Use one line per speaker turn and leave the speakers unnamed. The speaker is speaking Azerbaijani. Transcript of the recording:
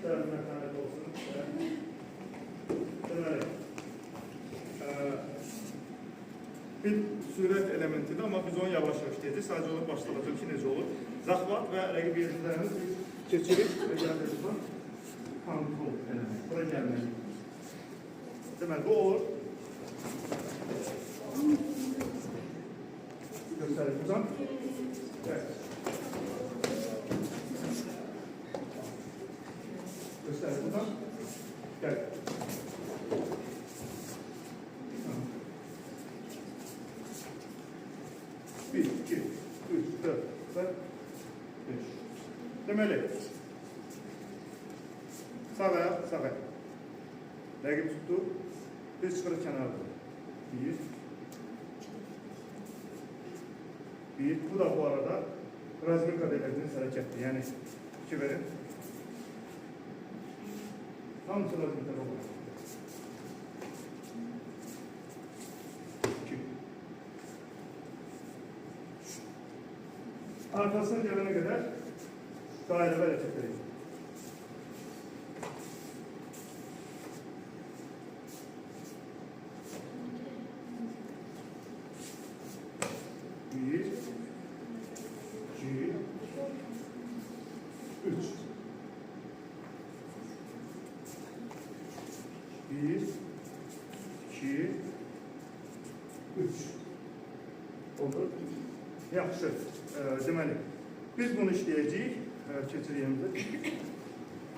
Tərəfə mətanət olsun. Deməli, bir sürət elementidir, amma biz onu yavaş-yavaş deyəcək. Sadəcə onu başlayacaq ki, necə olur. Zaxvat və rəqib yerlərimiz keçirik və gəldik bu kontrol elementi. Bura gəlməliyik. Deməli, bu olur. Göstərik hocam. Evet. Göstərik hocam. Gəl. Bir, iki, üç, dört, beş. Deməli, sağ ayak, sağ ayak. Rəqib tutdu. Biz çıxırıq kənarda. Bir. Bu da bu arada Razmika belirtiniz hareketli. Yani iki verin. Hamısı Razmika olur. İki. Arkasına gelene kadar daire hareket edin. Bir, iki, üç. Bir, iki, üç. Oldu. Yaxşı. Deməli, biz bunu işləyəcəyik. Keçiriyimizdə.